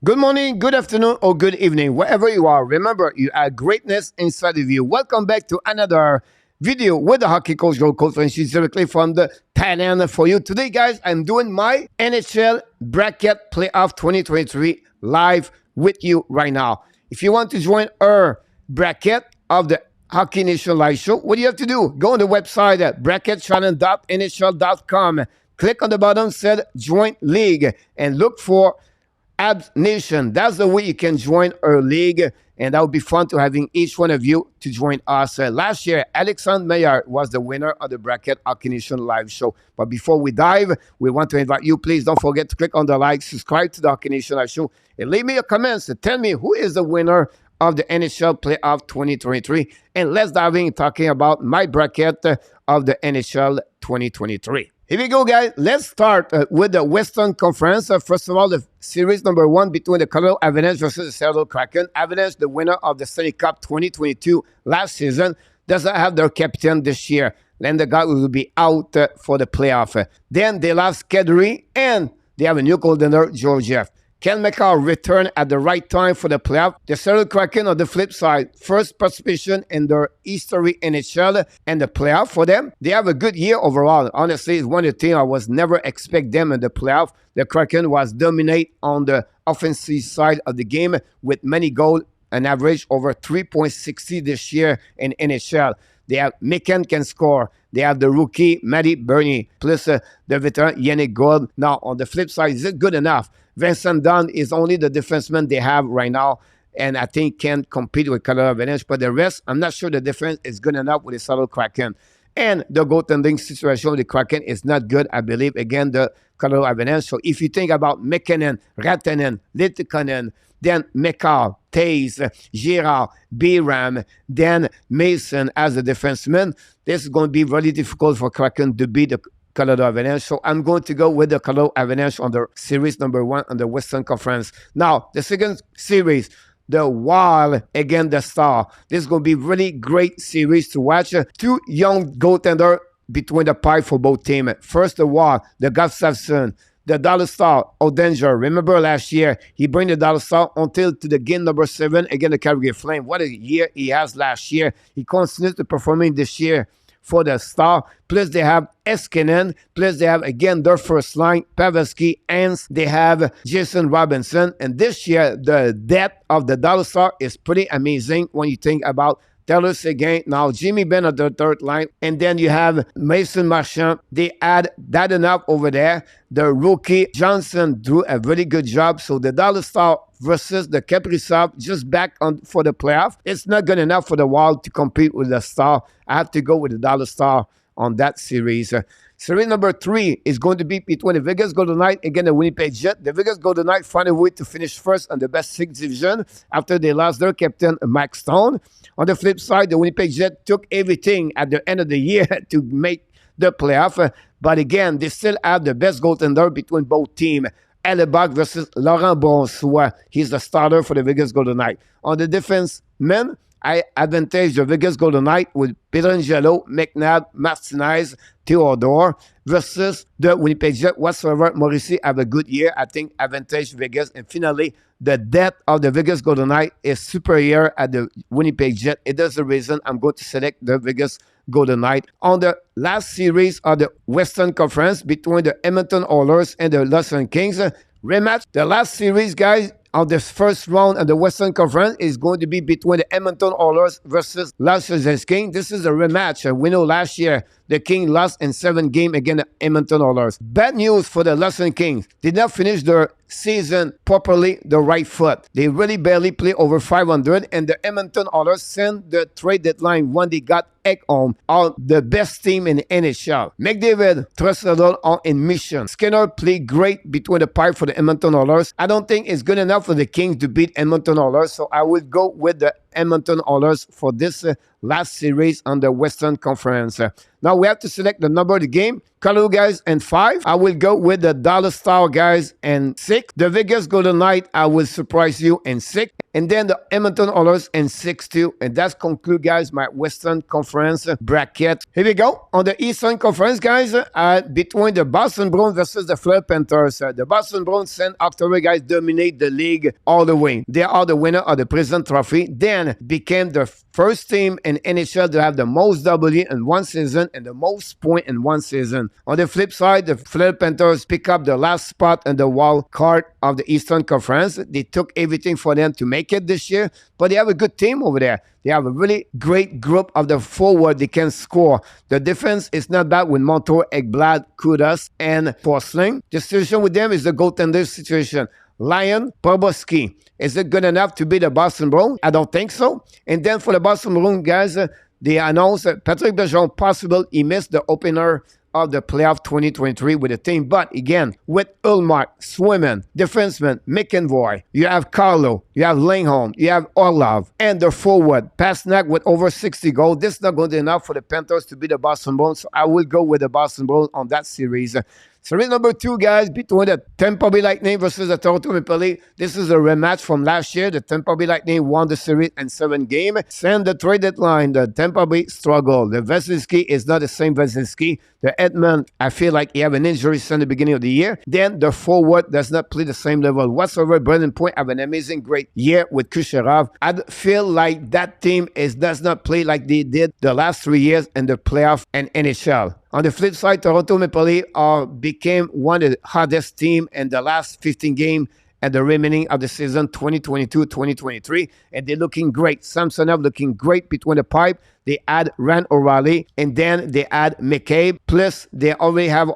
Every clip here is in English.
Good morning, good afternoon, or good evening, wherever you are. Remember, you have greatness inside of you. Welcome back to another video with the hockey coach, Coach FRENCHY, directly from the Thailand for you. Today, guys, I'm doing my NHL Bracket Playoff 2023 live with you right now. If you want to join our bracket of the Hockey Nation live show, what do you have to do? Go on the website at bracketchannel.nhl.com. Click on the button said Join League and look for HABS Nation. That's the way you can join our league, and that would be fun to having each one of you to join us. Last year, Alexandre MEILLEUR was the winner of the Bracket Hockey Nation live show. But before we dive, we want to invite you, please don't forget to click on the like, subscribe to the Hockey Nation live show, and leave me a comment to tell me who is the winner of the NHL Playoff 2023. And let's dive in talking about my bracket of the NHL 2023. Here we go, guys. Let's start with the Western Conference. First of all, the series number one between the Colorado Avalanche versus the Seattle Kraken. Avalanche, the winner of the Stanley Cup 2022 last season, doesn't have their captain this year. Then the guy will be out for the playoff. Then they lost Kadri, and they have a new goaltender, Georgiev. Ken McCall returned at the right time for the playoff. The Seattle Kraken on the flip side, first participation in their history NHL and the playoff for them. They have a good year overall. Honestly, it's one of the teams I was never expect them in the playoff. The Kraken was dominate on the offensive side of the game with many goals, an average over 3.60 this year in NHL. They have Mikan can score. They have the rookie Matty Bernier, plus the veteran Yannick Gourde. Now, on the flip side, is it good enough? Vincent Dunn is only the defenseman they have right now, and I think can compete with Colorado Avalanche. But the rest, I'm not sure the defense is good enough with the Seattle Kraken. And the goaltending situation with the Kraken is not good, I believe, again, the Colorado Avalanche. So if you think about McKinnon, Rantanen, Littikonen, then McCall, Taze, Girard, Biram, then Mason as a defenseman, this is going to be really difficult for Kraken to beat the Colorado Avalanche. So I'm going to go with the Colorado Avalanche on the series number one on the Western Conference. Now, the second series, the Wild against the Star. This is going to be really great series to watch. Two young goaltenders between the pipe for both teams. First, the Wild, the Gustafsson, the Dallas Star, O'Danger. Remember last year, he bring the Dallas Star until to the game number 7 against the Calgary Flame. What a year he has last year. He continues to performing this year for the Star. Plus they have Eskinen. Plus they have, again, their first line, Pavelski, and they have Jason Robinson. And this year, the depth of the Dallas Star is pretty amazing when you think about Taylor Seguin, now Jimmy Benn on the third line, and then you have Mason Marchand. They add that enough over there. The rookie Johnson do a really good job. So the Dallas Star versus the Kaprizov just back on for the playoff. It's not good enough for the Wild to compete with the Star. I have to go with the Dallas Star on that series. Series number 3 is going to be between the Vegas Golden Knights against the Winnipeg Jets. The Vegas Golden Knights found a way to finish first on the best 6 division after they lost their captain, Mike Stone. On the flip side, the Winnipeg Jets took everything at the end of the year to make the playoff. But again, they still have the best goaltender between both teams. Hellebuck versus Laurent Brossoit. He's the starter for the Vegas Golden Knights. On the defense, men, I advantage the Vegas Golden Knights with Pietrangelo, McNabb, Martinez, Theodore versus the Winnipeg Jets. Whatsoever, Morrissey have a good year. I think advantage Vegas. And finally, the depth of the Vegas Golden Knights is superior at the Winnipeg Jets. It is the reason I'm going to select the Vegas Golden Knights. On the last series of the Western Conference between the Edmonton Oilers and the Los Angeles Kings, rematch. The last series, guys, of the first round of the Western Conference is going to be between the Edmonton Oilers versus Los Angeles Kings. This is a rematch. We know last year the Kings lost in 7 games against the Edmonton Oilers. Bad news for the Los Angeles Kings. Did not finish their season properly the right foot. They really barely play over 500, and the Edmonton Oilers sent the trade deadline when they got Ekholm, are the best team in the NHL. McDavid, Trussell are in mission. Skinner played great between the pipe for the Edmonton Oilers. I don't think it's good enough for the Kings to beat Edmonton Oilers, so I would go with the Edmonton Oilers for this last series on the Western Conference. Now we have to select the number of the game. Colorado guys and 5. I will go with the Dallas Star guys and 6. The Vegas Golden Knight, I will surprise you, and 6. And then the Edmonton Oilers and 6 too. And that's conclude, guys, my Western Conference bracket. Here we go. On the Eastern Conference, guys, between the Boston Bruins versus the Florida Panthers. The Boston Bruins sent October, guys, dominate the league all the way. They are the winner of the President Trophy. Then became the first team in NHL to have the most W in one season and the most point in one season. On the flip side, the Florida Panthers pick up the last spot in the wild card of the Eastern Conference. They took everything for them to make it this year, but they have a good team over there. They have a really great group of the forward. They can score. The defense is not bad with Montour, Ekblad, Kudas, and Forsling. The situation with them is the goaltender situation. Lyon, Bobrovsky. Is it good enough to beat the Boston Bruins? I don't think so. And then for the Boston Bruins, guys, they announced that Patrick Bergeron possible. He missed the opener of the playoff 2023 with the team. But again, with Ullmark, Swimmen, defenseman, McEnroy, you have Carlo, you have Lindholm, you have Orlov, and the forward, Pasternak with over 60 goals. This is not good enough for the Panthers to beat the Boston Bruins. So I will go with the Boston Bruins on that series. Series number 2, guys, between the Tampa Bay Lightning versus the Toronto Maple Leafs. This is a rematch from last year. The Tampa Bay Lightning won the series in 7 games. Send the trade deadline. The Tampa Bay struggled. The Vasilevsky is not the same Vasilevsky. The Edmund, I feel like he have an injury since the beginning of the year. Then the forward does not play the same level whatsoever. Brandon Point have an amazing, great year with Kucherov. I feel like that team does not play like they did the last 3 years in the playoff and NHL. On the flip side, Toronto Maple Leafs became one of the hottest teams in the last 15 games at the remaining of the season 2022-2023. And they're looking great. Samsonov looking great between the pipe. They add Rand O'Reilly, and then they add McCabe. Plus, they already have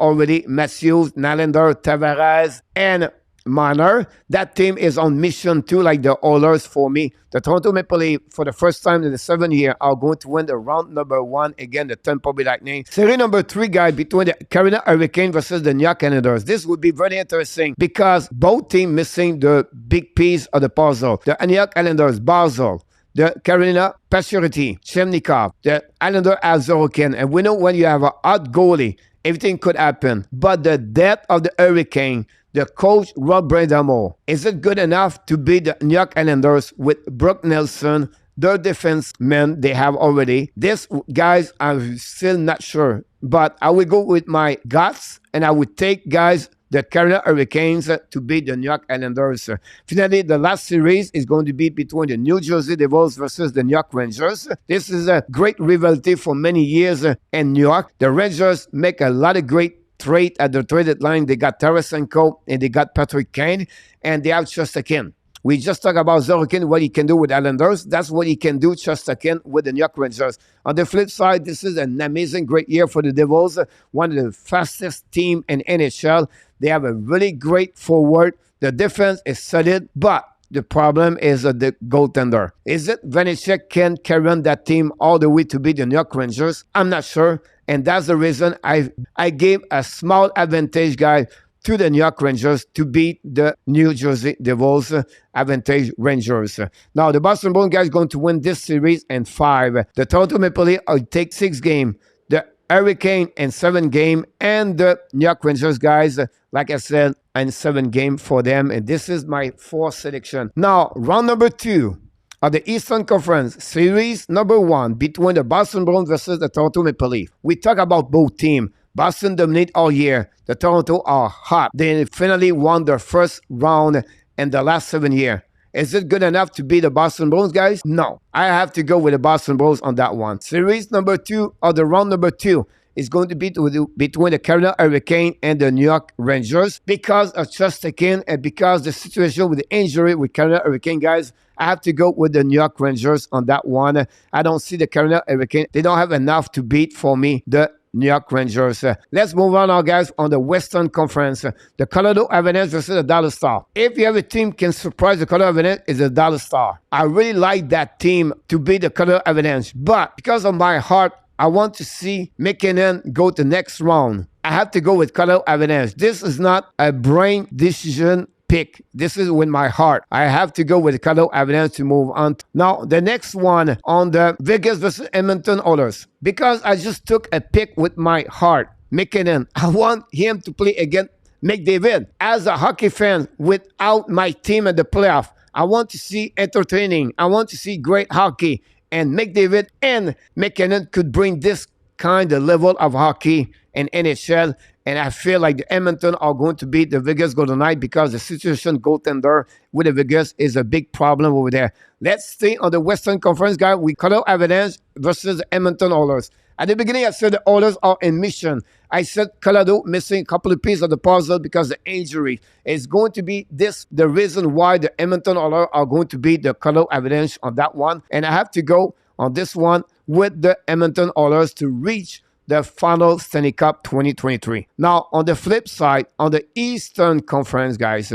Matthews, Nylander, Tavares, and Marner. That team is on mission too, like the Oilers for me. The Toronto Maple Leafs, for the first time in the 7th year, are going to win the round number 1 against the Tampa Bay Lightning. Series number 3, guys, between the Carolina Hurricanes versus the New York Islanders. This would be very interesting because both teams missing the big piece of the puzzle. The New York Islanders, Barzal. The Carolina, Pacioretty, Chemnikov. The Islander have Sorokin. And we know when you have a hot goalie, everything could happen. But the depth of the Hurricane, the coach, Rob Bradamo, is it good enough to beat the New York Islanders with Brock Nelson, their defensemen they have already? This, guys, I'm still not sure. But I will go with my guts, and I would take, guys, the Carolina Hurricanes to beat the New York Islanders. Finally, the last series is going to be between the New Jersey Devils versus the New York Rangers. This is a great rivalry for many years in New York. The Rangers make a lot of great trade at the trade deadline. They got Tarasenko and they got Patrick Kane, and they have Shostakin. We just talked about Sorokin, what he can do with Islanders. That's what he can do, Shostakin, with the New York Rangers. On the flip side, this is an amazing, great year for the Devils. One of the fastest team in NHL. They have a really great forward. The defense is solid, but the problem is the goaltender. Is it Vanecek can carry on that team all the way to beat the New York Rangers? I'm not sure. And that's the reason I gave a small advantage, guys, to the New York Rangers to beat the New Jersey Devils advantage Rangers. Now, the Boston Bruins, guys, going to win this series in 5. The Toronto Maple Leafs will take 6 games. The Hurricane in 7 games. And the New York Rangers, guys, like I said, in 7 games for them. And this is my 4th selection. Now, round number 2 of the Eastern Conference, series number 1 between the Boston Bruins versus the Toronto Maple Leafs. We talk about both teams. Boston dominate all year. The Toronto are hot. They finally won their first round in the last 7 years. Is it good enough to beat the Boston Bruins, guys? No. I have to go with the Boston Bruins on that one. Series number 2 or the round number 2 is going to be between the Carolina Hurricane and the New York Rangers. Because of Shostakin and because the situation with the injury with Carolina Hurricane, guys, I have to go with the New York Rangers on that one. I don't see the Carolina Hurricane. They don't have enough to beat for me the New York Rangers. Let's move on now, guys, on the Western Conference. The Colorado Avalanche versus the Dallas Stars. If you have a team can surprise the Colorado Avalanche, it's the Dallas Stars. I really like that team to beat the Colorado Avalanche. But because of my heart, I want to see McKinnon go to the next round. I have to go with Colorado Avalanche. This is not a brain decision pick. This is with my heart. I have to go with the Colorado Avalanche to move on. Now, the next one on the Vegas versus Edmonton Oilers. Because I just took a pick with my heart, McKinnon. I want him to play against McDavid. As a hockey fan, without my team in the playoff, I want to see entertaining. I want to see great hockey. And McDavid and McKinnon could bring this kind of level of hockey in NHL. And I feel like the Edmonton are going to beat the Vegas Golden Knights because the situation goaltender with the Vegas is a big problem over there. Let's stay on the Western Conference, guys. We Colorado Avalanche versus the Edmonton Oilers. At the beginning, I said the Oilers are in mission. I said Colorado missing a couple of pieces of the puzzle because of the injury. It's going to be this the reason why the Edmonton Oilers are going to beat the Colorado Avalanche on that one. And I have to go on this one with the Edmonton Oilers to reach the final Stanley Cup 2023. Now, on the flip side, on the Eastern Conference, guys,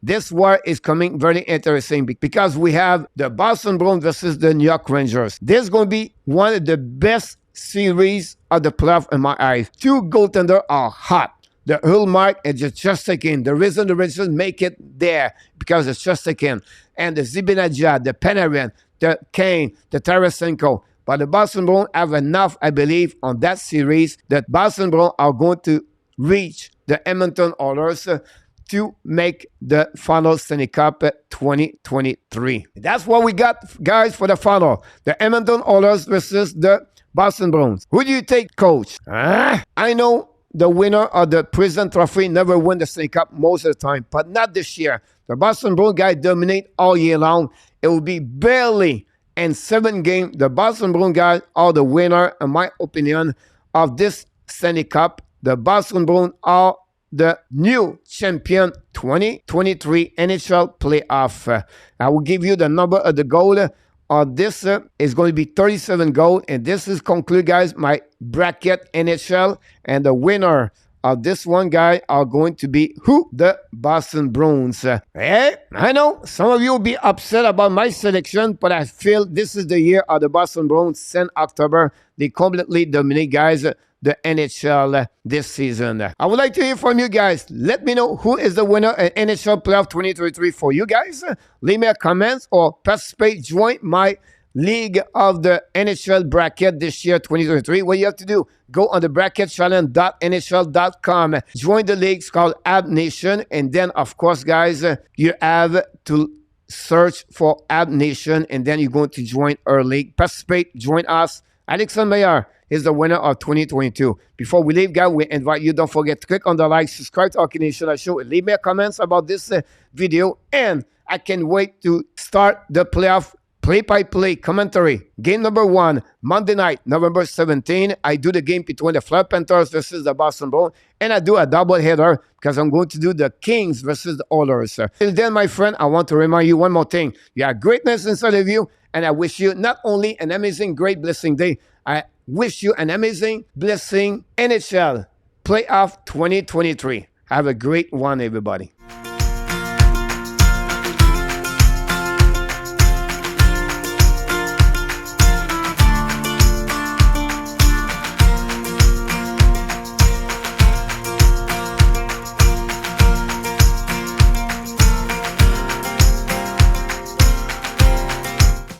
this war is coming very interesting because we have the Boston Bruins versus the New York Rangers. This is going to be one of the best series of the playoff in my eyes. Two goaltenders are hot. The Hulmark and the Chesterkin. The reason the Rangers make it there because of Chesterkin and the Zibanejad, the Panarin, the Kane, the Tarasenko. But the Boston Bruins have enough, I believe, on that series that Boston Bruins are going to reach the Edmonton Oilers to make the final Stanley Cup 2023. That's what we got, guys, for the final. The Edmonton Oilers versus the Boston Bruins. Who do you take, coach? I know the winner of the President Trophy never win the Stanley Cup most of the time, but not this year. The Boston Bruins guys dominate all year long. It will be barely in 7 games. The Boston Bruins guys are the winner, in my opinion, of this Stanley Cup. The Boston Bruins are the new champion 2023 NHL playoff. I will give you the number of the goal. This is going to be 37 goals. And this is conclude, guys, my bracket NHL. And the winner of this one, guy, are going to be who? The Boston Bruins. Hey, I know some of you will be upset about my selection, but I feel this is the year of the Boston Bruins. Since October, they completely dominate, guys, the NHL this season. I would like to hear from you guys. Let me know who is the winner at NHL Playoff 2023 for you guys. Leave me a comment or participate, join my league of the NHL bracket this year 2023. What you have to do, go on the bracketchallenge.nhl.com. Join the league. It's called HABSNATION. And then, of course, guys, you have to search for HABSNATION, and then you're going to join our league. Participate, join us. Alexandre MEILLEUR is the winner of 2022. Before we leave, guys, we invite you, don't forget to click on the like, subscribe to Hockey Nation Show, and leave me a comments about this video. And I can't wait to start the playoff play-by-play commentary. Game number 1, Monday night, November 17. I do the game between the Florida Panthers versus the Boston Bruins. And I do a double-header because I'm going to do the Kings versus the Oilers. Till then, my friend, I want to remind you one more thing. You have greatness inside of you. And I wish you not only an amazing, great, blessing day, I wish you an amazing, blessing NHL Playoff 2023. Have a great one, everybody.